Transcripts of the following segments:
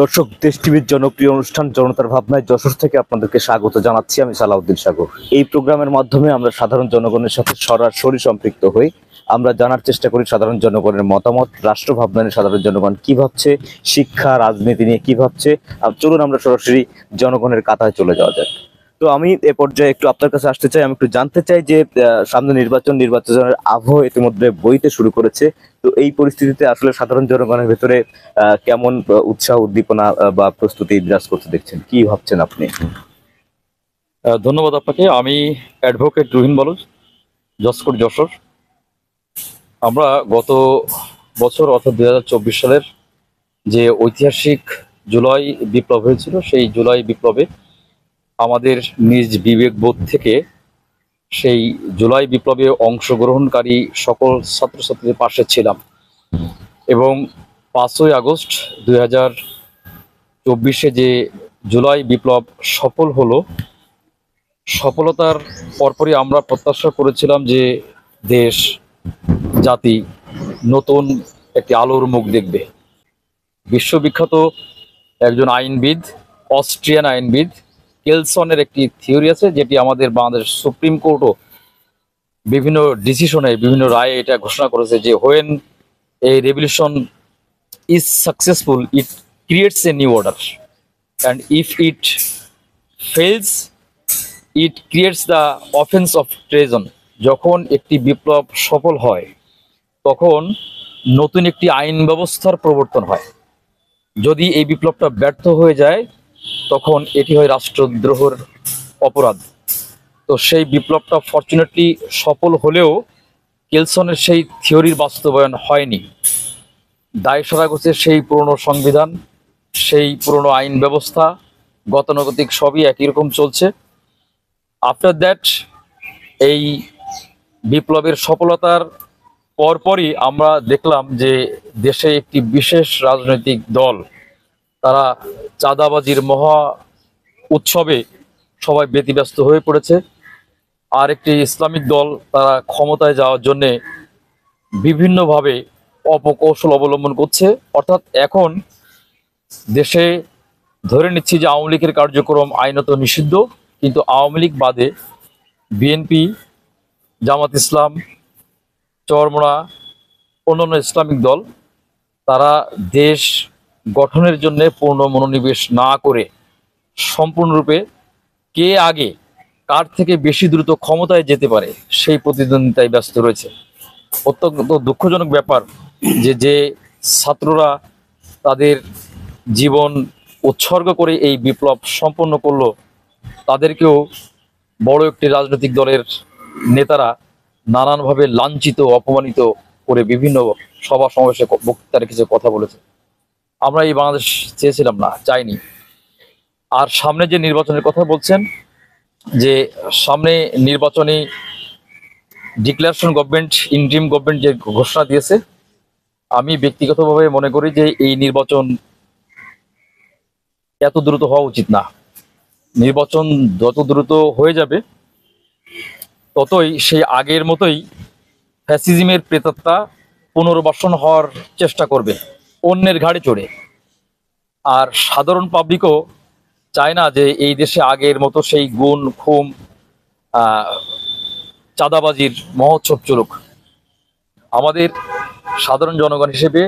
দর্শক, দেশ টিভির জনপ্রিয় অনুষ্ঠান জনতার ভাবনায় যশোর থেকে আপনাদেরকে স্বাগত জানাচ্ছি। আমি সালাউদ্দিন সাগর। এই প্রোগ্রামের মাধ্যমে আমরা সাধারণ জনগণের সাথে সরাসরি সম্পৃক্ত হই। আমরা জানার চেষ্টা করি সাধারণ জনগণের মতামত, রাষ্ট্র ভাবনা নিয়ে সাধারণ জনগণ কি ভাবছে, শিক্ষা রাজনীতি নিয়ে কি ভাবছে। চলুন আমরা সরাসরি জনগণের কাতায় চলে যাওয়া যাক। তো আমি এ পর্যায়ে একটু আপনার কাছে আসতে চাই, আমি একটু জানতে চাই যে সামনে নির্বাচনের আবহ ইতিমধ্যে বইতে শুরু করেছে। তো এই পরিস্থিতিতে আসলে সাধারণ জনগণের ভেতরে কেমন উৎসাহ উদ্দীপনা বা প্রস্তুতি বিরাজ করতে দেখছেন, কি ভাবছেন আপনি? ধন্যবাদ আপনাকে। আমি অ্যাডভোকেট রুহিন বালুচ, জসকোট যশোর। আমরা গত বছর অর্থাৎ 2024 সালের যে ঐতিহাসিক জুলাই বিপ্লব হয়েছিল, সেই জুলাই বিপ্লবে আমাদের নিজ বিবেকবোধ থেকে সেই জুলাই বিপ্লবে অংশগ্রহণকারী সকল ছাত্রছাত্রীদের পাশে ছিলাম এবং 5ই আগস্ট 2024 যে জুলাই বিপ্লব সফল হলো, সফলতার পরপরই আমরা প্রত্যাশা করেছিলাম যে দেশ জাতি নতুন একটি আলোর মুখ দেখবে। বিশ্ববিখ্যাত একজন আইনবিদ, অস্ট্রিয়ান আইনবিদ কেলসনের একটি থিওরি আছে, যেটি আমাদের বাংলাদেশ সুপ্রিম কোর্টও বিভিন্ন ডিসিশনে, বিভিন্ন রায়ে এটা ঘোষণা করেছে যে when a revolution is successful it creates a new order and if it fails it creates the offence of treason. যখন একটি বিপ্লব সফল হয় তখন নতুন একটি আইন ব্যবস্থার প্রবর্তন হয়। যদি এই বিপ্লবটা ব্যর্থ হয়ে যায় তখন এটি হয় রাষ্ট্রদ্রোহের অপরাধ। তো সেই বিপ্লবটা ফরচুনেটলি সফল হলেও কেলসনের সেই থিওরির বাস্তবায়ন হয়নি। দায় সারা করছে সেই পুরনো সংবিধান, সেই পুরনো আইন ব্যবস্থা, গতানুগতিক সবই একই রকম চলছে। আফটার দ্যাট এই বিপ্লবের সফলতার পরপরই আমরা দেখলাম যে দেশে একটি বিশেষ রাজনৈতিক দল, তারা চাঁদাবাজির মহা উৎসবে সবাই ব্যতিব্যস্ত হয়ে পড়েছে। আর একটি ইসলামিক দল, তারা ক্ষমতায় যাওয়ার জন্যে বিভিন্নভাবে অপকৌশল অবলম্বন করছে। অর্থাৎ এখন দেশে ধরে নিচ্ছি যে আওয়ামী লীগের কার্যক্রম আইনত নিষিদ্ধ, কিন্তু আওয়ামী লীগ বাদে বিএনপি, জামাত ইসলাম, চরমোনা, অন্যান্য ইসলামিক দল, তারা দেশ গঠনের জন্য পূর্ণ মনোনিবেশ না করে সম্পূর্ণরূপে কে আগে কার থেকে বেশি দ্রুত ক্ষমতায় যেতে পারে সেই প্রতিদ্বন্দ্বিতায় ব্যস্ত রয়েছে। অত্যন্ত দুঃখজনক ব্যাপার যে ছাত্ররা তাদের জীবন উৎসর্গ করে এই বিপ্লব সম্পন্ন করলো, তাদেরকেও বড় একটি রাজনৈতিক দলের নেতারা নানানভাবে লাঞ্ছিত, অপমানিত করে বিভিন্ন সভা সমাবেশে বক্তৃতা রেখেছে, কথা বলেছে। আমরা এই বাংলাদেশ চেয়েছিলাম না, চাইনি। আর সামনে যে নির্বাচনের কথা বলছেন, যে সামনে নির্বাচনী ডিক্লারেশন গভর্নমেন্ট, ইন্টারিম গভর্নমেন্ট যে ঘোষণা দিয়েছে, আমি ব্যক্তিগতভাবে মনে করি যে এই নির্বাচন এত দ্রুত হওয়া উচিত না। নির্বাচন যত দ্রুত হয়ে যাবে ততই সেই আগের মতোই ফ্যাসিজমের প্রেতাত্মা পুনর্বাসন হওয়ার চেষ্টা করবে অন্যের ঘাড়ে চড়ে। আর সাধারণ পাবলিকও চায় না যে এই দেশে আগের মতো সেই গুণ, খুম, চাঁদাবাজির মহোৎসব চলুক। আমাদের সাধারণ জনগণ হিসেবে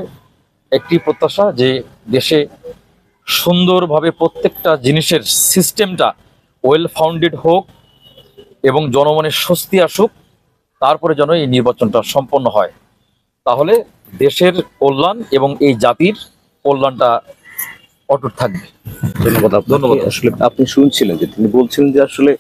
একটি প্রত্যাশা যে দেশে সুন্দরভাবে প্রত্যেকটা জিনিসের সিস্টেমটা ওয়েল ফাউন্ডেড হোক এবং জনমনের স্বস্তি আসুক, তারপরে যেন এই নির্বাচনটা সম্পন্ন হয়। তাহলে দেশের কল্যাণ এবং এই জাতির কল্যাণটা অটুট থাকবে। ধন্যবাদ। আসলে আপনি শুনছিলেন যে তিনি বলছিলেন যে আসলে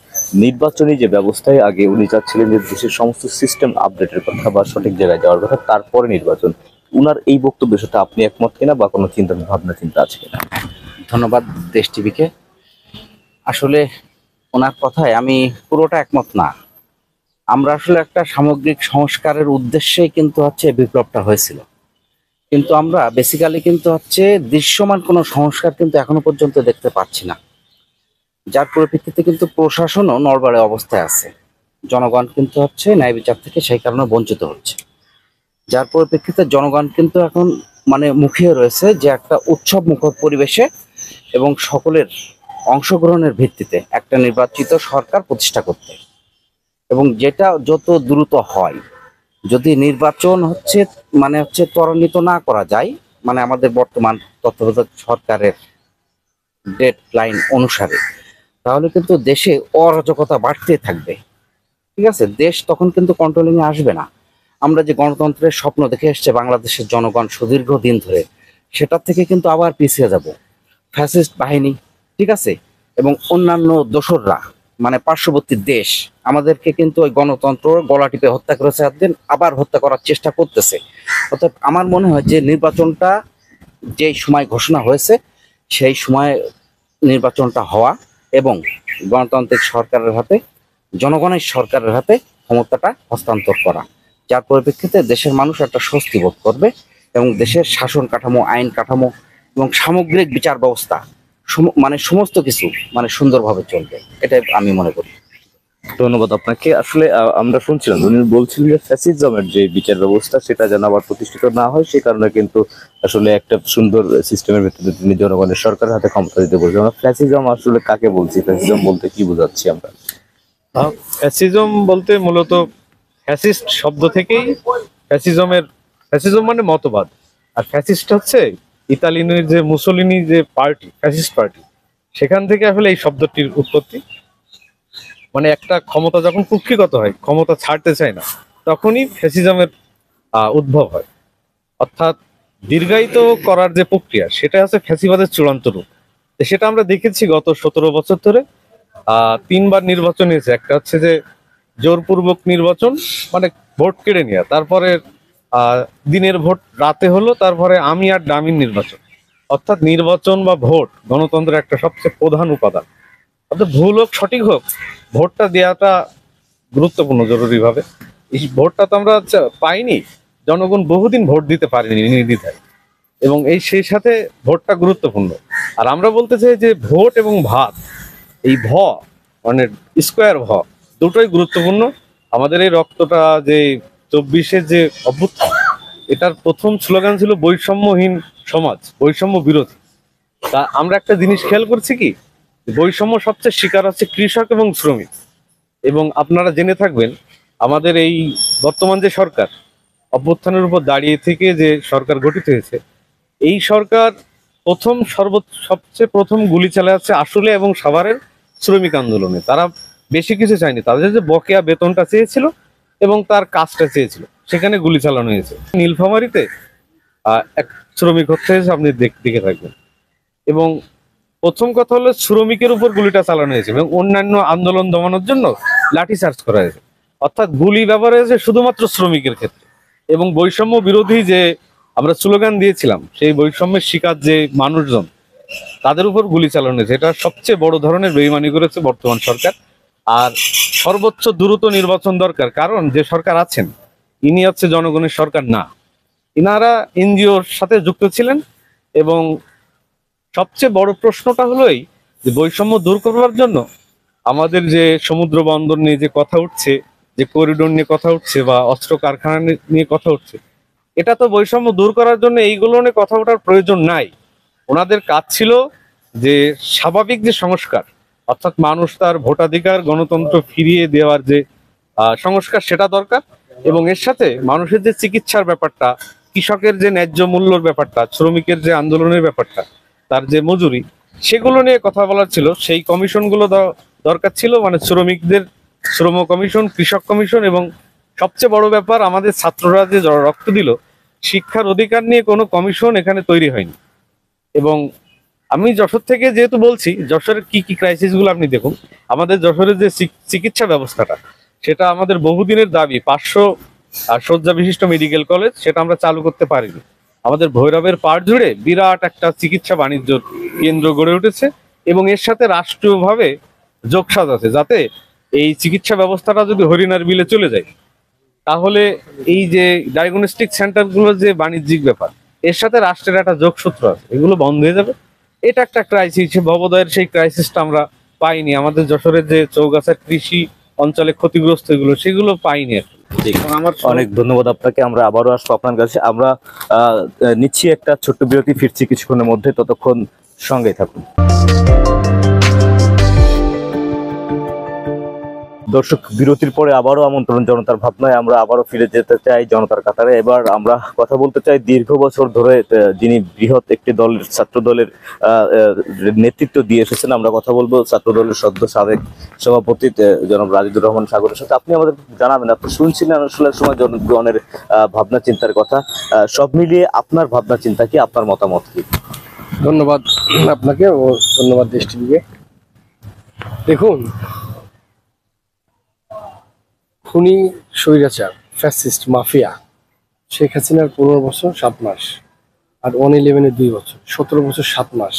নির্বাচনী যে ব্যবস্থায় আগে উনি চাচ্ছিলেন যে দেশের সমস্ত সিস্টেম আপডেটের কথা বা সঠিক জায়গায় যাওয়ার কথা, তারপরে নির্বাচন। উনার এই বক্তব্যের সাথে আপনি একমত কিনা বা কোনো চিন্তা আছে কিনা? ধন্যবাদ দেশ টিভিকে। আসলে ওনার কথায় আমি পুরোটা একমত না। আমরা আসলে একটা সামগ্রিক সংস্কারের উদ্দেশ্যেই কিন্তু বিপ্লবটা হয়েছিল, কিন্তু আমরা বেসিক্যালি কিন্তু দৃশ্যমান কোনো সংস্কার কিন্তু এখনো পর্যন্ত দেখতে পাচ্ছি না, যার পরিপ্রেক্ষিতে কিন্তু প্রশাসনও নড়বড়ে অবস্থায় আছে। জনগণ কিন্তু ন্যায় বিচার থেকে সেই কারণে বঞ্চিত হচ্ছে, যার পরিপ্রেক্ষিতে জনগণ কিন্তু এখন মানে মুখিয়ে রয়েছে যে একটা উৎসব মুখর পরিবেশে এবং সকলের অংশগ্রহণের ভিত্তিতে একটা নির্বাচিত সরকার প্রতিষ্ঠা করতে, এবং যেটা যত দ্রুত হয়। যদি নির্বাচন হচ্ছে ত্বরান্বিত না করা যায়, মানে আমাদের বর্তমান তত্ত্বাবধায়ক সরকারের ডেড লাইন অনুসারে, তাহলে কিন্তু দেশে অরাজকতা বাড়তে থাকবে। ঠিক আছে, দেশ তখন কিন্তু কন্ট্রোলিং এ আসবে না। আমরা যে গণতন্ত্রের স্বপ্ন দেখে এসছে বাংলাদেশের জনগণ সুদীর্ঘ দিন ধরে, সেটার থেকে কিন্তু আবার পিছিয়ে যাব। ফ্যাসিস্ট বাহিনী, ঠিক আছে, এবং অন্যান্য দোসররা, মানে পার্শ্ববর্তী দেশ আমাদেরকে কিন্তু ওই গণতন্ত্র গলা টিপে হত্যা করেছে, একদিন আবার হত্যা করার চেষ্টা করতেছে। অর্থাৎ আমার মনে হয় যে নির্বাচনটা যেই সময় ঘোষণা হয়েছে সেই সময় নির্বাচনটা হওয়া এবং গণতান্ত্রিক সরকারের হাতে, জনগণের সরকারের হাতে ক্ষমতাটা হস্তান্তর করা, যার পরিপ্রেক্ষিতে দেশের মানুষ একটা স্বস্তি বোধ করবে এবং দেশের শাসন কাঠামো, আইন কাঠামো এবং সামগ্রিক বিচার ব্যবস্থা মানে সমস্ত কিছু মানে সুন্দরভাবে চলবে, এটাই আমি মনে করি। ধন্যবাদ আপনাকে। আসলে আমরা শুনছিলাম উনি বলছিলেন যে ফ্যাসিজমের যে বিচার ব্যবস্থা সেটা যেন আবার প্রতিষ্ঠিত না হয়, সে কারণে কিন্তু আসলে একটা সুন্দর সিস্টেমের ভিত্তিতে তিনি জনগণের সরকারের হাতে ক্ষমতা দিতে বলছেন। আমরা ফ্যাসিজম আসলে কাকে বলছি, ফ্যাসিজম বলতে কি বোঝাচ্ছি আমরা? ফ্যাসিজম বলতে মূলত ফ্যাসিস্ট শব্দ থেকেই ফ্যাসিজম মানে মতবাদ, আর ফ্যাসিস্ট হচ্ছে ইতালির যে মুসোলিনি যে পার্টি, ফ্যাসিস্ট পার্টি, সেখান থেকে আসলে এই শব্দটির উৎপত্তি। মানে একটা ক্ষমতা যখন কুক্ষিগত হয়, ক্ষমতা ছাড়তে চায় না, তখনই ফ্যাসিজমের উদ্ভব হয়। অর্থাৎ দীর্ঘায়িত করার যে প্রক্রিয়া, সেটা হচ্ছে ফ্যাসিবাদের চূড়ান্ত রূপ। তো সেটা আমরা দেখেছি গত 17 বছর ধরে। 3বার নির্বাচন হয়েছে। একটা হচ্ছে যে জোরপূর্বক নির্বাচন, মানে ভোট কেড়ে নেওয়া, তারপরে দিনের ভোট রাতে হলো, তারপরে আমি আর ডামির নির্বাচন। অর্থাৎ নির্বাচন বা ভোট গণতন্ত্রের একটা সবচেয়ে প্রধান উপাদান। অর্থাৎ ভুল হোক সঠিক হোক, ভোটটা দেওয়াটা গুরুত্বপূর্ণ জরুরিভাবে। এই ভোটটা তো আমরা পাইনি, জনগণ বহুদিন ভোট দিতে পারেনি নির্দ্বিধায়, এবং সেই সাথে ভোটটা গুরুত্বপূর্ণ। আর আমরা বলতে চাই যে ভোট এবং ভাত, এই মানে স্কোয়ার দুটোই গুরুত্বপূর্ণ। আমাদের এই রক্তটা যে 24-এর যে অভ্যুত্থান, এটার প্রথম স্লোগান ছিল বৈষম্যহীন সমাজ, বৈষম্য বিরোধী। তা আমরা একটা জিনিস খেয়াল করছি কি, বৈষম্য সবচেয়ে শিকার হচ্ছে কৃষক এবং শ্রমিক। এবং আপনারা জেনে থাকবেন, আমাদের এই বর্তমান যে সরকার, অভ্যুত্থানের উপর দাঁড়িয়ে থেকে যে সরকার গঠিত হয়েছে, এই সরকার সবচেয়ে প্রথম গুলি চালাচ্ছে আসলে এবং সাভারের শ্রমিক আন্দোলনে। তারা বেশি কিছু চায়নি, তাদের যে বকেয়া বেতনটা চেয়েছিল এবং তার কাজটা চেয়েছিল, সেখানে গুলি চালানো হয়েছে। নীলফামারীতে এক শ্রমিক হত্যা হয়েছে, আপনি দেখে থাকবেন। এবং প্রথম কথা হলো শ্রমিকের উপর গুলিটা চালানো হয়েছে এবং অন্যান্য আন্দোলন দমানোর জন্য লাঠিচার্জ করা হয়েছে। অর্থাৎ গুলি ব্যবহার হয়েছে শুধুমাত্র শ্রমিকের ক্ষেত্রে। এবং বৈষম্য বিরোধী যে আমরা স্লোগান দিয়েছিলাম, সেই বৈষম্যের শিকার যে মানুষজন, তাদের উপর গুলি চালানো হয়েছে। এটা সবচেয়ে বড় ধরনের বেইমানি করেছে বর্তমান সরকার। আর সর্বোচ্চ দ্রুত নির্বাচন দরকার, কারণ যে সরকার আছেন ইনি হচ্ছে জনগণের সরকার না, ইনারা এনজিওর সাথে যুক্ত ছিলেন। এবং সবচেয়ে বড় প্রশ্নটা হলো এই যে বৈষম্য দূর করবার জন্য আমাদের যে সমুদ্র বন্দর নিয়ে যে কথা উঠছে, যে করিডোর নিয়ে কথা উঠছে, বা অস্ত্র কারখানা নিয়ে কথা উঠছে, এটা তো বৈষম্য দূর করার জন্য এইগুলো নিয়ে কথা ওঠার প্রয়োজন নাই। ওনাদের কাজ ছিল যে স্বাভাবিক যে সংস্কার, অর্থাৎ মানুষ তার ভোটাধিকার, গণতন্ত্র ফিরিয়ে দেওয়ার যে সংস্কার, সেটা দরকার। এবং এর সাথে মানুষের যে চিকিৎসার ব্যাপারটা, কৃষকের যে ন্যায্য মূল্যর ব্যাপারটা, শ্রমিকের যে আন্দোলনের ব্যাপারটা, তার যে মজুরি, সেগুলো নিয়ে কথা বলার ছিল। সেই কমিশনগুলো দরকার ছিল, মানে শ্রমিকদের শ্রম কমিশন, কৃষক কমিশন, এবং সবচেয়ে বড় ব্যাপার, আমাদের ছাত্ররা যে রক্ত দিল, শিক্ষার অধিকার নিয়ে কোনো কমিশন এখানে তৈরি হয়নি। এবং আমি যশোর থেকে যেহেতু বলছি, যশোরের কি কি ক্রাইসিস গুলো আপনি দেখুন। আমাদের যশোরের যে চিকিৎসা ব্যবস্থাটা, সেটা আমাদের বহুদিনের দাবি, 500 শয্যা বিশিষ্ট মেডিকেল কলেজ, সেটা আমরা চালু করতে পারিনি। আমাদের ভৈরবের পাড় জুড়ে বিরাট একটা চিকিৎসা বাণিজ্য কেন্দ্র গড়ে উঠেছে, এবং এর সাথে রাষ্ট্রীয়ভাবে যোগসাজ আছে, যাতে এই চিকিৎসা ব্যবস্থাটা যদি হরিণার বিলে চলে যায়, তাহলে এই যে ডায়াগনস্টিক সেন্টারগুলোর যে বাণিজ্যিক ব্যাপার, এর সাথে রাষ্ট্রের একটা যোগসূত্র আছে, এগুলো বন্ধ হয়ে যাবে। এটা একটা ক্রাইসিস। ভবদয়ের সেই ক্রাইসিসটা আমরা পাইনি। আমাদের যশোরের যে চৌগাছার কৃষি অঞ্চলে ক্ষতিগ্রস্ত, সেগুলো পাইনি আসলে। ঠিক আছে। আমার অনেক ধন্যবাদ আপনাকে। আমরা আবারও আসবো আপনার কাছে। আমরা নিচ্ছি একটা ছোট্ট বিরতি, ফিরছি কিছুক্ষণের মধ্যে, ততক্ষণ সঙ্গেই থাকুন। দর্শক, বিরতির পরে আবারও আমন্ত্রণ জনতার ভাবনায়। আমরা আবারও ফিরে যেতে চাই জনতার কাতারে। এবার আমরা কথা বলতে চাই দীর্ঘ বছর ধরে যিনি বৃহৎ একটি দলের, ছাত্র দলের নেতৃত্ব দিয়ে এসেছেন। আমরা কথা বলবো ছাত্র দলের সদ্য সাবেক সভাপতি জনাব রাজিদুর রহমান সাগরের সাথে। আপনি আমাদের জানাবেন, আপনি শুনছিলেন আসলে সময় জনগণের ভাবনা চিন্তার কথা। সব মিলিয়ে আপনার ভাবনা চিন্তা কি, আপনার মতামত কি? ধন্যবাদ আপনাকে ও ধন্যবাদ দেশ টিভিকে। দেখুন, খুনি, স্বৈরাচার, ফ্যাসিস্ট, মাফিয়া শেখ হাসিনার 15 বছর 7 মাস, আর 111-এর 2 বছর, 17 বছর 7 মাস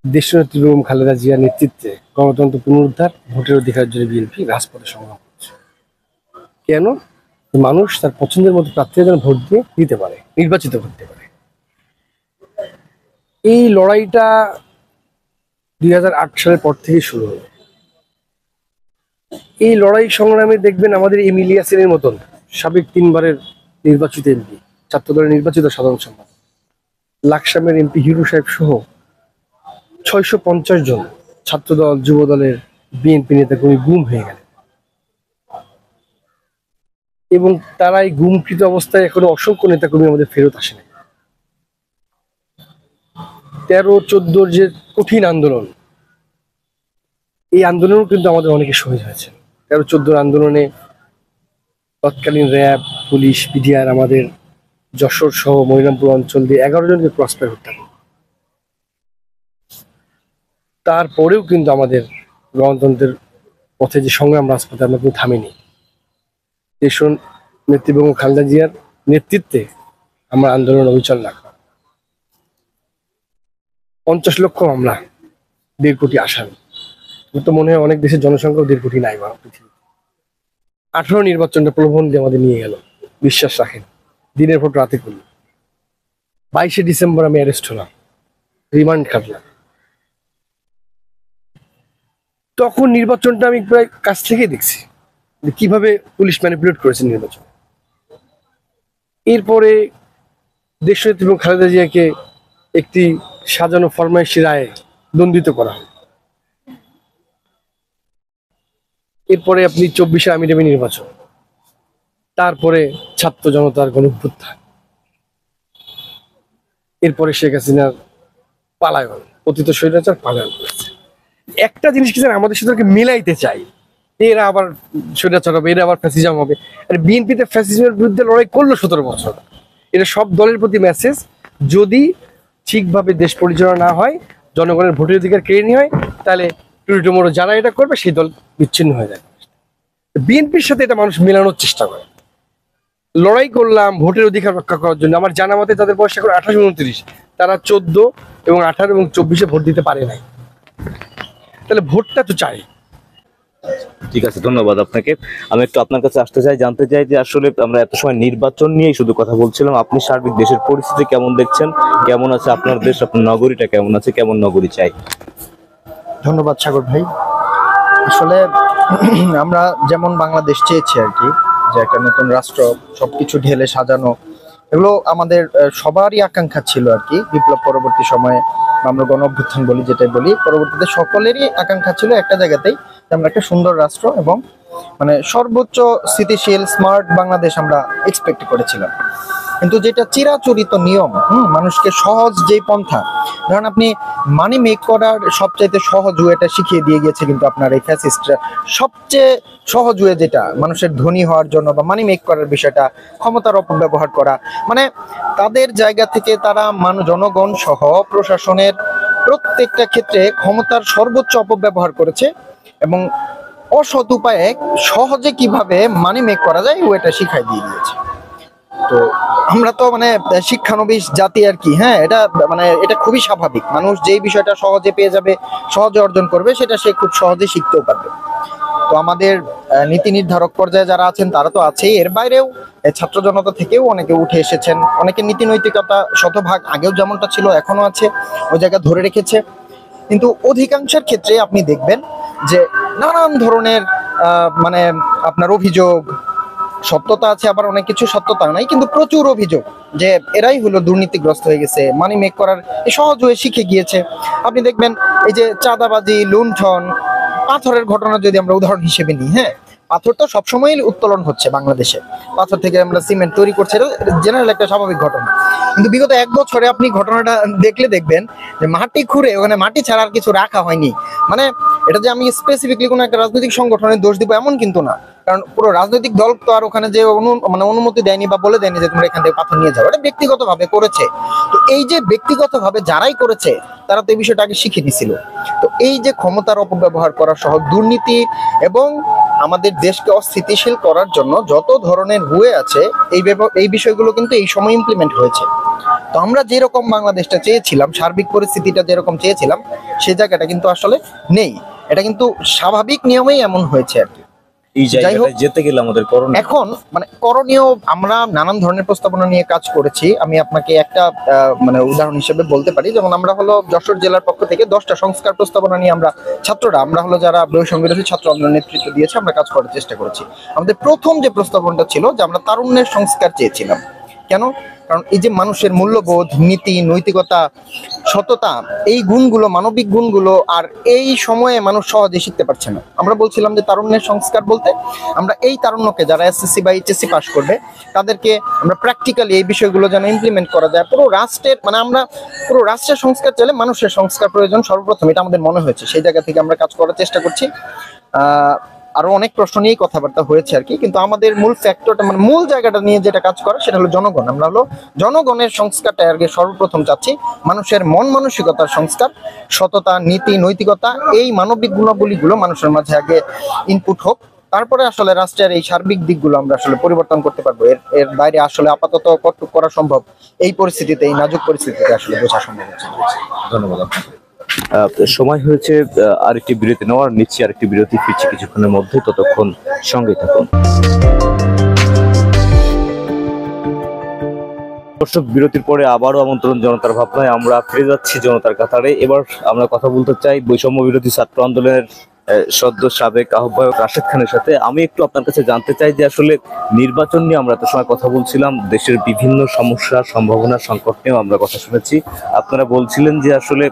দেশনেত্রী বেগম খালেদা জিয়ার নেতৃত্বে গণতন্ত্র পুনরুদ্ধার, ভোটের অধিকার জন্য বিএনপি রাজপথে সংগ্রাম করছে। কেন? মানুষ তার পছন্দের মতো প্রার্থীদের যেন ভোট দিয়ে দিতে পারে, নির্বাচিত করতে পারে। এই লড়াইটা 2008 সালের পর থেকে শুরু হলো। এই লড়াই সংগ্রামে দেখবেন আমাদের এমিলি ইয়াসিনের মতন সাবেক 3 বারের নির্বাচিত এমপি, ছাত্রদলের নির্বাচিত সাধারণ সম্পাদক, লাকসামের এমপি হিরু সাহেব সহ 650 জন ছাত্রদল, যুবদলের, বিএনপি নেতাকর্মী গুম হয়ে গেলেন, এবং তারা এই গুমকৃত অবস্থায় এখনো অসংখ্য নেতাকর্মী আমাদের ফেরত আসেনি। 13-14 যে কঠিন আন্দোলন, এই আন্দোলনও কিন্তু আমাদের অনেকে শহীদ হয়েছে। 13-14 আন্দোলনে তৎকালীন র্যাব, পুলিশ, পিডিআর আমাদের যশোর সহ মনিরামপুর অঞ্চল দিয়ে 11 জনকে ক্রসফায়ার হত্যা করে। তারপরেও কিন্তু আমাদের গণতন্ত্রের পথে যে সংগ্রাম, রাজপথে আমরা কিন্তু থামিনি। দেশ নেত্রী বেগম খালেদা জিয়ার নেতৃত্বে আমরা আন্দোলন অবিচল রাখলাম। 50 লক্ষ মামলা, 1.5 কোটি আসামি। তো মনে হয় অনেক দেশের জনসংখ্যাও 1.5 কোটি নাই পৃথিবীতে। 18 নির্বাচনটা প্রলোভন দিয়ে আমাদের নিয়ে গেল, বিশ্বাস রাখেন, দিনের ভোট রাতে করল। 22শে ডিসেম্বর আমি অ্যারেস্ট হলাম, রিমান্ড কাটলাম। তখন নির্বাচনটা আমি প্রায় কাছ থেকে দেখছি যে কিভাবে পুলিশ ম্যানিপুলেট করেছে নির্বাচন। এরপরে দেশনেত্রী এবং খালেদা জিয়াকে একটি সাজানো ফরমাইশি রায়ে দণ্ডিত করা হয়। এরপরে আপনি 24শে আমিরামি নির্বাচন, তারপরে ছাত্র জনতার গণঅভ্যুত্থান, এরপরে শেখ হাসিনার পালায়ন, পতিত স্বৈরাচার পালায়ন করেছে। একটা জিনিস কি জানেন, আমাদের সাথে মিলাইতে চাই, এরা আবার স্বৈরাচার হবে, এরা আবার ফ্যাসিজম হবে। আর বিএনপিতে ফ্যাসিজমের বিরুদ্ধে লড়াই করলো 17 বছর। এটা সব দলের প্রতি মেসেজ, যদি ঠিকভাবে দেশ পরিচালনা না হয়, জনগণের ভোটের অধিকার কেড়ে নেওয়া হয়, তাহলে টুরিটোমোরো যারা এটা করবে সেই দল বিচ্ছিন্ন হয়ে যায়। বিএনপির সাথে এটা মানুষ মেলানোর চেষ্টা করে। লড়াই করলাম ভোটের অধিকার রক্ষা করার জন্য। আমার জানা মতে তাদের বয়স এখন 28-29, তারা 14 এবং 18 এবং 24-এ ভোট দিতে পারে নাই। তাহলে ভোটটা তো চাই। ঠিক আছে, ধন্যবাদ আপনাকে। আমি একটু আপনার কাছে আসতে চাই, জানতে চাই যে আসলে আমরা এত সময় নির্বাচন নিয়েই শুধু কথা বলছিলাম, আপনি সার্বিক দেশের পরিস্থিতি কেমন দেখছেন, কেমন আছে আপনার দেশ, আপনার নগরীটা কেমন আছে, কেমন নগরী চাই? ধন্যবাদ সাগর ভাই। আসলে আমরা যেমন বাংলাদেশ চেয়েছি আর কি, যে একটা নতুন রাষ্ট্র, সবকিছু ঢেলে সাজানো, এগুলো আমাদের সবারই আকাঙ্ক্ষা ছিল আর কি। বিপ্লব পরবর্তী সময়ে আমরা গণ অভ্যুত্থান বলি, যেটাই বলি, পরবর্তীতে সকলেরই আকাঙ্ক্ষা ছিল একটা জায়গাতেই, যে আমরা একটা সুন্দর রাষ্ট্র এবং মানে সর্বোচ্চ স্থিতিশীল স্মার্ট বাংলাদেশ আমরা এক্সপেক্ট করেছিলাম। কিন্তু যেটা চিরাচরিত নিয়ম, মানুষকে সহজ যেই পন্থা, ধরেন আপনি মানি মেক করার সবচাইতে সহজ ওয়েটা শিখিয়ে দিয়ে গেছে কিন্তু আপনার এই ফ্যাসিস্টরা। সবচেয়ে সহজ ওয়ে যেটা মানুষের ধনী হওয়ার জন্য বা মানি মেক করার বিষয়টা, ক্ষমতার অপব্যবহার করা, মানে তাদের জায়গা থেকে তারা জনগণ সহ প্রশাসনের প্রত্যেকটা ক্ষেত্রে ক্ষমতার সর্বোচ্চ অপব্যবহার করেছে এবং অসৎ উপায়ে সহজে কিভাবে মানি মেক করা যায় ওয়েটা শিখাই দিয়ে দিয়েছে। তো আমরা তো মানে শিক্ষানবিশ জাতি আর কি, হ্যাঁ, এটা খুবই স্বাভাবিক। মানুষ যেই বিষয়টা সহজে পেয়ে যাবে, সহজে অর্জন করবে, সেটা সে খুব সহজে শিখতেও পারবে। তো আমাদের নীতি নির্ধারক পর্যায়ে যারা আছেন তারা তো আছেই, এর বাইরেও ছাত্র জনতা থেকেও অনেকে উঠে এসেছেন, অনেকে নীতি নৈতিকতা শতভাগ আগেও যেমনটা ছিল এখনো আছে, ওই জায়গা ধরে রেখেছে। কিন্তু অধিকাংশের ক্ষেত্রে আপনি দেখবেন যে নানান ধরনের মানে আপনার অভিযোগ, সত্যতা আছে, আবার অনেক কিছু সত্যতা নাই, কিন্তু প্রচুর অভিযোগ যে এরাই হলো দুর্নীতিগ্রস্ত হয়ে গেছে, মানি মেক করার এই সহজ হয়ে শিখে গিয়েছে। আপনি দেখবেন এই যে চাঁদাবাজি, লুণ্ঠন, পাথরের ঘটনা যদি আমরা উদাহরণ হিসেবে নিই, হ্যাঁ, পাথর তো সবসময় উত্তোলন হচ্ছে বাংলাদেশে, পাথর থেকে আমরা সিমেন্ট তৈরি করছি, এটা জেনারেল একটা স্বাভাবিক ঘটনা। কিন্তু বিগত 1 বছরে আপনি ঘটনাটা দেখলে দেখবেন যে মাটি খুঁড়ে ওখানে মাটি ছাড়া আর কিছু রাখা হয়নি। মানে এটা যে আমি স্পেসিফিকলি কোনো একটা রাজনৈতিক সংগঠনের দোষ দিব এমন কিন্তু না, কারণ পুরো রাজনৈতিক দল তো আর ওখানে যে অনুমতি দেয়নি বা বলে দেয়নি যে তোমরা এখান থেকে পাথর নিয়ে যাও, এটা ব্যক্তিগতভাবে করেছে। তো এই যে ব্যক্তিগতভাবে যারাই করেছে তারা তো এই বিষয়টা আগে শিখে দিছিল। তো এই যে ক্ষমতার অপব্যবহার করা সহ দুর্নীতি এবং আমাদের দেশকে অস্থিতিশীল করার জন্য যত ধরনের হুয়ে আছে, এই বিষয়গুলো কিন্তু এই সময় ইমপ্লিমেন্ট হয়েছে। তো আমরা যেরকম বাংলাদেশটা চেয়েছিলাম, সার্বিক পরিস্থিতিটা যেরকম চেয়েছিলাম, সেই জায়গাটা কিন্তু আসলে নেই। এটা কিন্তু স্বাভাবিক নিয়মেই এমন হয়েছে আর কি। এই যাই হোক, জায়গায় যেতে গেলে আমাদের করণীয় এখন মানে করণীয়, আমরা নানান ধরনের প্রস্তাবনা নিয়ে কাজ করেছি। আমি আপনাকে একটা মানে উদাহরণ হিসেবে বলতে পারি, যেমন আমরা হলো যশোর জেলার পক্ষ থেকে 10টা সংস্কার প্রস্তাবনা নিয়ে আমরা ছাত্ররা, আমরা হলো যারা বৈষম্য বিরোধী ছাত্র আন্দোলনের নেতৃত্ব দিয়েছে, আমরা কাজ করার চেষ্টা করেছি। আমাদের প্রথম যে প্রস্তাবনাটা ছিল যে আমরা তারুণ্যের সংস্কার চেয়েছিলাম। কেন? কারণ এই যে মানুষের মূল্যবোধ, নীতি, নৈতিকতা, সততা, এই গুণগুলো, মানবিক গুণগুলো আর এই সময়ে মানুষ সহজে শিখতে পারছে না। আমরা বলছিলাম যে তারুণ্যের সংস্কার বলতে আমরা এই তারুণ্যকে, যারা এসএসসি বা এইচএসসি পাস করবে, তাদেরকে আমরা প্র্যাকটিক্যালি এই বিষয়গুলো যেন ইমপ্লিমেন্ট করা যায় পুরো রাষ্ট্রের। মানে আমরা পুরো রাষ্ট্রের সংস্কার চাইলে মানুষের সংস্কার প্রয়োজন সর্বপ্রথম, এটা আমাদের মনে হয়েছে। সেই জায়গা থেকে আমরা কাজ করার চেষ্টা করছি। আরো অনেক প্রশ্ন নিয়েই কথাবার্তা হয়েছে আর কি, কিন্তু আমাদের মূল ফ্যাক্টরটা, মানে মূল জায়গাটা নিয়ে যেটা কাজ করা, সেটা হলো জনগণ। আমরা হলো জনগণের সংস্কারটা আগে সর্বপ্রথম চাচ্ছি, মানুষের মন মানসিকতার সংস্কার, সততা, নীতি, নৈতিকতা, এই মানবিক গুণাবলীগুলো মানুষের মাঝে আগে ইনপুট হোক, তারপরে আসলে রাষ্ট্রের এই সার্বিক দিকগুলো আমরা আসলে পরিবর্তন করতে পারবো। এর বাইরে আসলে আপাতত কতটুকু করা সম্ভব এই পরিস্থিতিতে, এই নাজুক পরিস্থিতিতে আসলে বোঝা সম্ভব হচ্ছে না। ধন্যবাদ আপনাকে। সময় হয়েছে আরেকটি বিরতি নেওয়ার, নিচ্ছি আরেকটি বিরতি, ফিরছি কিছুক্ষণের মধ্যে, ততক্ষণ সঙ্গে থাকুন। দর্শক, বিরতির পরে আবারও আমন্ত্রণ জনতার ভাবনায়, আমরা ফিরে যাচ্ছি জনতার কাতারে। এবার আমরা কথা বলতে চাই বৈষম্য বিরোধী ছাত্র আন্দোলনের সদ্য সাবেক আহ্বায়ক রাশেদ খানের সাথে। আমি একটু আপনার কাছে জানতে চাই যে আসলে নির্বাচন নিয়ে আমরা এত সময় কথা বলছিলাম, দেশের বিভিন্ন সমস্যা, সম্ভাবনা, সংকট নিয়েও আমরা কথা শুনেছি। আপনারা বলছিলেন যে আসলে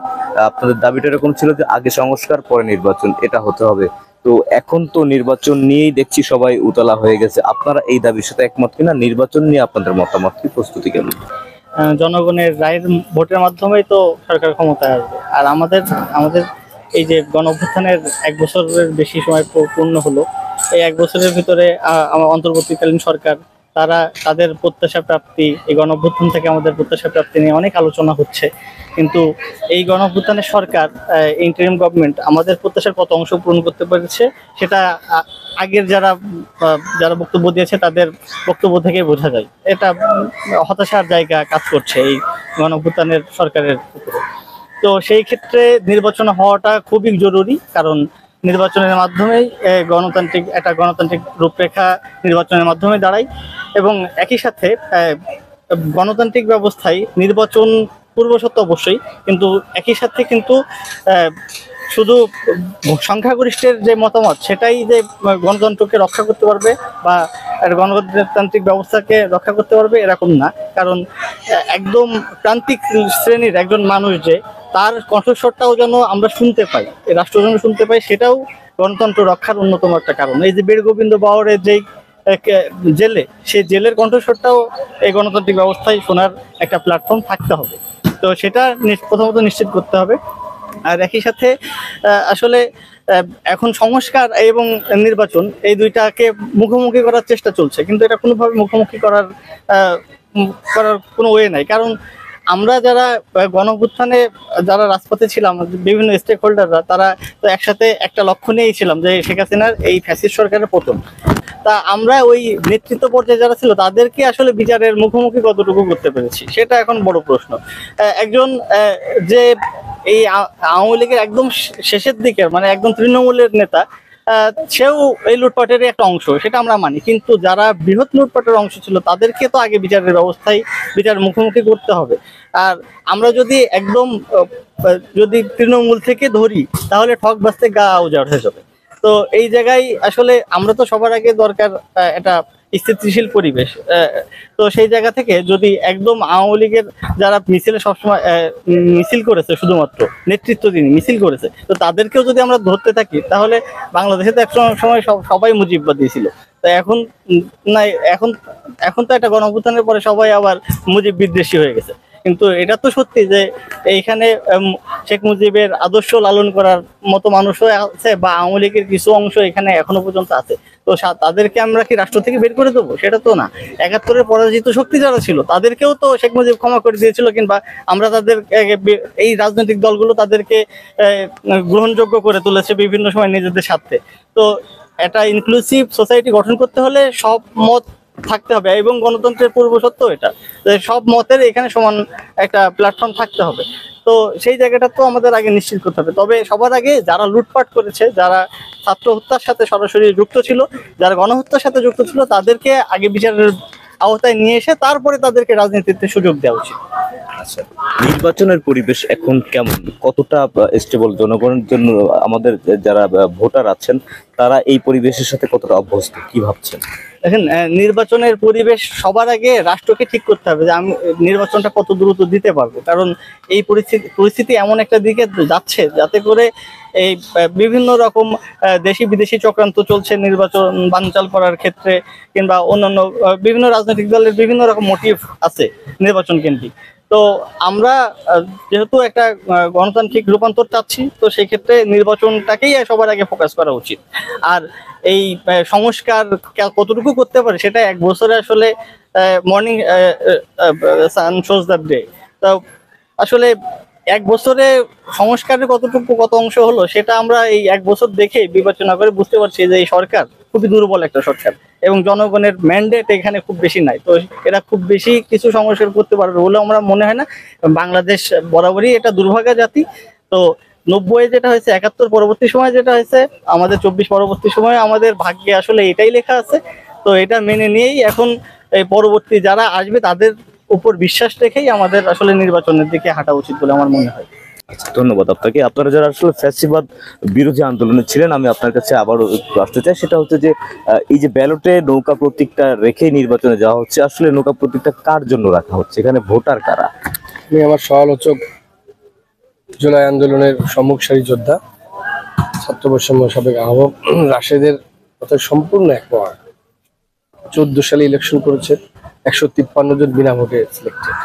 আপনাদের দাবিটা এরকম ছিল যে আগে সংস্কার পরে নির্বাচন, এটা হতে হবে। তো এখন তো নির্বাচন নিয়েই দেখছি সবাই উতলা হয়ে গেছে। আপনারা এই দাবির সাথে একমত কিনা? নির্বাচন নিয়ে আপনাদের মতামত কি, প্রস্তুতি কেমন? জনগণের রায়ের ভোটের মাধ্যমেই তো সরকার ক্ষমতায় আসবে। আর আমাদের আমাদের এই যে গণঅভ্যুত্থানের 1 বছরের বেশি সময় পূর্ণ হলো, এই 1 বছরের ভিতরে আমার অন্তর্বর্তীকালীন সরকার, তারা তাদের প্রত্যাশা প্রাপ্তি, এই গণঅভ্যুত্থান থেকে আমাদের প্রত্যাশা প্রাপ্তি নিয়ে অনেক আলোচনা হচ্ছে, কিন্তু এই গণঅভ্যুত্থানের সরকার, ইন্টারিম গভর্নমেন্ট, আমাদের প্রত্যাশার কত অংশ পূরণ করতে পেরেছে সেটা আগের যারা বক্তব্য দিয়েছে তাদের বক্তব্য থেকে বোঝা যায়। এটা হতাশার জায়গা কাজ করছে এই গণঅভ্যুত্থানের সরকারের উপরে। তো সেই ক্ষেত্রে নির্বাচন হওয়াটা খুবই জরুরি, কারণ নির্বাচনের মাধ্যমেই গণতান্ত্রিক রূপরেখা নির্বাচনের মাধ্যমে দাঁড়ায়। এবং একই সাথে গণতান্ত্রিক ব্যবস্থায় নির্বাচন পূর্বশর্ত অবশ্যই, কিন্তু একই সাথে কিন্তু শুধু সংখ্যাগরিষ্ঠের যে মতামত সেটাই যে গণতন্ত্রকে রক্ষা করতে পারবে বা গণতান্ত্রিক ব্যবস্থাকে রক্ষা করতে পারবে এরকম না। কারণ একদম প্রান্তিক শ্রেণীর একজন মানুষ যে তার কণ্ঠস্বরটাও যেন আমরা শুনতে পাই, এই রাষ্ট্র যেন শুনতে পাই, সেটাও গণতন্ত্র রক্ষার অন্যতম একটা কারণ। এই যে বীরগোবিন্দ বাওয়ারের যেই জেলে, সেই জেলের কণ্ঠস্বরটাও এই গণতান্ত্রিক ব্যবস্থায় শোনার একটা প্ল্যাটফর্ম থাকতে হবে। তো সেটা প্রথমত নিশ্চিত করতে হবে। আর একই সাথে আসলে এখন সংস্কার এবং নির্বাচন এই দুইটাকে মুখোমুখি করার চেষ্টা চলছে, কিন্তু এটা কোনোভাবে মুখোমুখি করার কোনো ওয়ে নাই। কারণ আমরা যারা গণঅভ্যুত্থানে যারা রাজপথে ছিলাম, বিভিন্ন স্টেক হোল্ডাররা, তারা তো একসাথে একটা লক্ষ্য নিয়েই ছিলাম যে শেখ হাসিনার এই ফ্যাসিস্ট সরকারের পতন। তা আমরা ওই নেতৃত্ব পর্যায়ে যারা ছিল তাদেরকে আসলে বিচারের মুখোমুখি কতটুকু করতে পেরেছি সেটা এখন বড় প্রশ্ন। একজন যে এই আওয়ামী লীগের একদম শেষের দিকের, মানে একদম তৃণমূলের নেতা, সেও এই লুটপাটের একটা অংশ, সেটা আমরা মানি, কিন্তু যারা বৃহৎ লুটপাটের অংশ ছিল তাদেরকে তো আগে বিচারের ব্যবস্থায় বিচার মুখোমুখি করতে হবে। আর আমরা যদি তৃণমূল থেকে ধরি তাহলে ঠক বাঁচতে গা উজাড় হয়ে যাবে। তো এই জায়গায় আসলে আমরা তো সবার আগে দরকার এটা স্থিতিশীল পরিবেশ। তো সেই জায়গা থেকে যদি একদম আওয়ামী লীগের যারা মিছিলে সবসময় মিছিল করেছে, শুধুমাত্র নেতৃত্ব তিনি মিছিল করেছে, তো তাদেরকেও যদি আমরা ধরতে থাকি তাহলে বাংলাদেশে তো এক সময় সবাই মুজিববাদী ছিল। তো এখন না, এখন তো একটা গণঅভ্যুত্থানের পরে সবাই আবার মুজিব বিদ্বেষী হয়ে গেছে। কিন্তু এটা তো সত্যি যে এইখানে শেখ মুজিবের আদর্শ লালন করার মতো মানুষও আছে, বা আওয়ামী লীগের কিছু অংশ এখানে এখনো পর্যন্ত আছে। তো তাদেরকে আমরা কি রাষ্ট্র থেকে বের করে দেবো? সেটা তো না। ৭১-এর পরাজিত শক্তি যারা ছিল তাদেরকেও তো শেখ মুজিব ক্ষমা করে দিয়েছিল, কিংবা আমরা তাদের এই রাজনৈতিক দলগুলো তাদেরকে গ্রহণযোগ্য করে তুলেছে বিভিন্ন সময় নিজেদের স্বার্থে। তো একটা ইনক্লুসিভ সোসাইটি গঠন করতে হলে সব মত থাকতে হবে, এবং গণতন্ত্রের পূর্বশর্ত এটা যে সব মতের এখানে সমান একটা প্ল্যাটফর্ম থাকতে হবে। তো সেই জায়গাটা তো আমাদের আগে নিশ্চিত করতে হবে। তবে সবার আগে যারা লুটপাট করেছে, যারা ছাত্র হত্যার সাথে সরাসরি যুক্ত ছিল, যারা গণহত্যার সাথে যুক্ত ছিল, তাদেরকে আগে বিচারের আওতায় নিয়ে এসে তারপরে তাদেরকে রাজনীতিতে সুযোগ দেওয়া উচিত। আচ্ছা, নির্বাচনের পরিবেশ এখন কেমন, কতটা স্টেবল? জনগণের জন্য আমাদের যারা ভোটার আছেন তারা এই পরিবেশের সাথে কতটা অভ্যস্ত, কি ভাবছেন? দেখেন, নির্বাচনের পরিবেশ সবার আগে রাষ্ট্রকে ঠিক করতে হবে যে আমি নির্বাচনটা কত দ্রুত দিতে পারবো। কারণ এই পরিস্থিতি এমন একটা দিকে যাচ্ছে যাতে করে এই বিভিন্ন রকম দেশি বিদেশি চক্রান্ত চলছে নির্বাচন বানচাল করার ক্ষেত্রে, কিংবা অন্যান্য বিভিন্ন রাজনৈতিক দলের বিভিন্ন রকম মোটিভ আছে নির্বাচন কেন্দ্রিক। তো আমরা যেহেতু একটা গণতান্ত্রিক রূপান্তর চাচ্ছি, তো সেই ক্ষেত্রে নির্বাচনটাকেই সবার আগে ফোকাস করা উচিত। আর এই সংস্কার কতটুকু করতে পারে সেটা এক বছরে আসলে morning sun shows the day. তো আসলে এক বছরে সংস্কারের কত অংশ হলো সেটা আমরা এই এক বছর দেখে বিবেচনা করে বুঝতে পারছি যে এই সরকার খুবই দুর্বল একটা সরকার, এবং জনগণের ম্যান্ডেট এখানে খুব বেশি নাই। তো এরা খুব বেশি কিছু সংস্কার করতে পারবে বলে আমরা মনে হয় না। বাংলাদেশ বরাবরই এটা দুর্ভাগা জাতি। তো ৯০ যেটা হয়েছে, ৭১ পরবর্তী সময় যেটা হয়েছে, আমাদের ২৪ পরবর্তী সময় আমাদের ভাগ্যে আসলে এটাই লেখা আছে। তো এটা মেনে নিয়েই এখন এই পরবর্তী যারা আসবে তাদের উপর বিশ্বাস রেখেই আমাদের আসলে নির্বাচনের দিকে হাঁটা উচিত বলে আমার মনে হয়। আচ্ছা, ধন্যবাদ আপনাকে। আপনারা যারা আসলে ফ্যাসিবাদ বিরোধী আন্দোলনে ছিলেন, আমি আপনার কাছে আবারও একটু আসতে চাই। সেটা হচ্ছে যে এই যে ব্যালটে নৌকা প্রতীকটা রেখে নির্বাচনে যাওয়া হচ্ছে, আসলে নৌকা প্রতীকটা কার জন্য রাখা হচ্ছে? এখানে ভোটার কারা? আমি আমার সমালোচক জুলাই আন্দোলনের সম্মুখ সারি যোদ্ধা, ছাত্র বৈষম্য সাবেক আহ্বায়ক রাশেদের কথা সম্পূর্ণ একমত। 14 সালে ইলেকশন করেছে, 153 জন বিনা ভোটে সিলেক্টেড।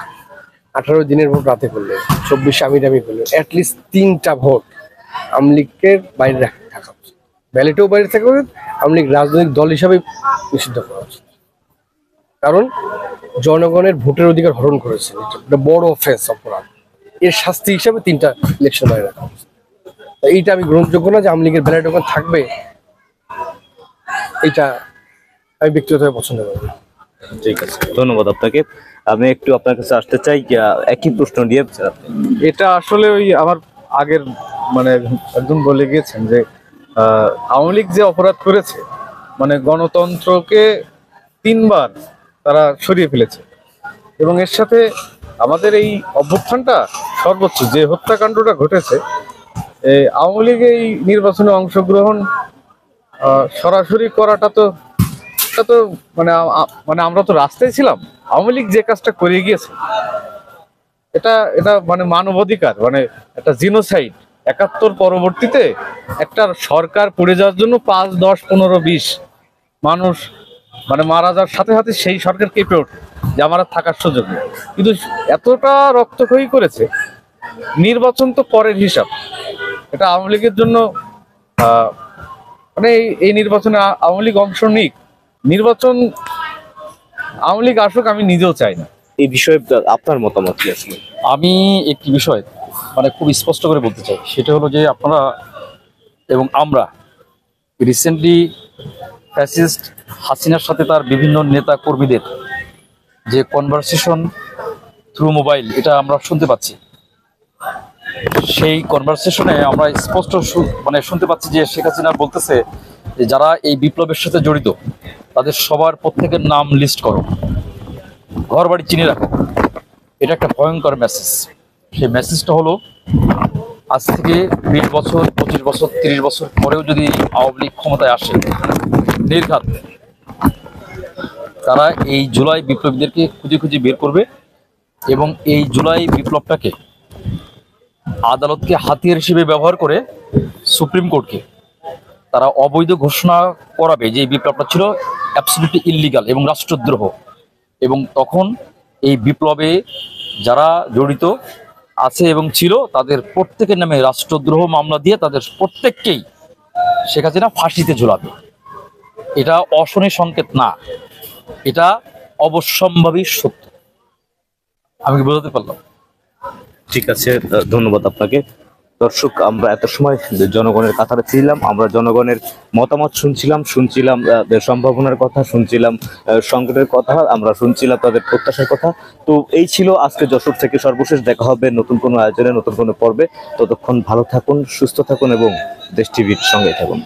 18 দিনের ভোট রাতে করলেন, 24 আমিরামি করলেন। অ্যাটলিস্ট 3টা ভোট আওয়ামী লীগের বাইরে থাকা উচিত, ব্যালেটেও বাইরে থাকা উচিত, আওয়ামী লীগ রাজনৈতিক দল হিসাবে নিষিদ্ধ করা উচিত। কারণ জনগণের ভোটের অধিকার হরণ করেছেন, এটা বড় অফেন্স, অপরাধ। এর শাস্তি হিসাবে 3টা ইলেকশন বাইরে রাখা উচিত। এইটা আমি গ্রহণযোগ্য না যে আওয়ামী লীগের ব্যালেট ওখানে থাকবে, এইটা আমি ব্যক্তিগতভাবে পছন্দ করি। ঠিক আছে, ধন্যবাদ আপনাকে। আমি একটু আপনার কাছে আসতে চাই, একই প্রশ্ন নিয়ে। এটা আসলে ওই আমার আগের মানে একজন বলে গিয়েছেন যে আওয়ামী লীগ যে অপরাধ করেছে, মানে গণতন্ত্রকে 3বার তারা সরিয়ে ফেলেছে, এবং এর সাথে আমাদের এই অভ্যুত্থানটা সর্বোচ্চ যে হত্যাকাণ্ডটা ঘটেছে, আওয়ামী লীগ এই নির্বাচনে অংশগ্রহণ সরাসরি করাটা তো মানে আমরা তো রাস্তায় ছিলাম। আওয়ামী লীগ যে কাজটা করে গিয়েছে এটা মানে মানবাধিকার, মানে একটা জিনোসাইড। ৭১ পরবর্তীতে একটা সরকার পড়ে যাওয়ার জন্য 5, 10, 15, 20 মানুষ মানে মারা যাওয়ার সাথে সাথে সেই সরকার কেঁপে ওঠে যে আমার আর থাকার সুযোগ নেই। কিন্তু এতটা রক্তক্ষয়ী করেছে, নির্বাচন তো পরের হিসাব। এটা আওয়ামী লীগের জন্য মানে এই নির্বাচনে আওয়ামী লীগ অংশ নিক, নির্বাচন আওয়ামী লীগ আসুক, আমি নিজেও চাই না। এই বিষয়ে আপনার মতামত কি আসলে? আমি একটি বিষয় মানে খুব স্পষ্ট করে বলতে চাই, সেটা হলো যে আপনারা এবং আমরা রিসেন্টলি ফ্যাসিস্ট হাসিনার সাথে তার বিভিন্ন নেতা কর্মীদের যে কনভারসেশন থ্রু মোবাইল, এটা আমরা শুনতে পাচ্ছি। সেই কনভারসেশনে আমরা স্পষ্ট মানে শুনতে পাচ্ছি যে শেখ হাসিনা বলতেছে যে যারা এই বিপ্লবের সাথে জড়িত তাদের সবার প্রত্যেকের নাম লিস্ট করো, ঘর বাড়ি চিনে রাখো। এটা একটা ভয়ঙ্কর মেসেজ। সেই মেসেজটা হলো আজ থেকে 20 বছর, 25 বছর, 30 বছর পরেও যদি আওয়ামী লীগ ক্ষমতায় আসে, নির্ঘাত তারা এই জুলাই বিপ্লবীদেরকে খুঁজে খুঁজে বের করবে এবং এই জুলাই বিপ্লবটাকে আদালতকে হাতিয়ার হিসেবে ব্যবহার করে সুপ্রিম কোর্টকে তারা অবৈধ ঘোষণা করাবে যে এই বিপ্লবটা ছিল অ্যাবসলিউটলি ইল্লিগাল এবং রাষ্ট্রদ্রোহ। এবং তখন এই বিপ্লবে যারা জড়িত আছে এবং ছিল তাদের প্রত্যেকের নামে রাষ্ট্রদ্রোহ মামলা দিয়ে তাদের প্রত্যেককেই শেখ হাসিনা ফাঁসিতে ঝুলাবে। এটা অশনি সংকেত না, এটা অবশ্যম্ভাবী সত্য। আমি কি বোঝাতে পারলাম? ঠিক আছে, ধন্যবাদ আপনাকে। দর্শক, আমরা এত সময় জনগণের কাতারে ছিলাম, আমরা জনগণের মতামত শুনছিলাম সম্ভাবনার কথা শুনছিলাম, সংকটের কথা আমরা শুনছিলাম, তাদের প্রত্যাশার কথা। তো এই ছিল আজকে যশোর থেকে সর্বশেষ। দেখা হবে নতুন কোনো আয়োজনে, নতুন কোনো পর্বে। ততক্ষণ ভালো থাকুন, সুস্থ থাকুন এবং দেশ টিভির সঙ্গে থাকুন।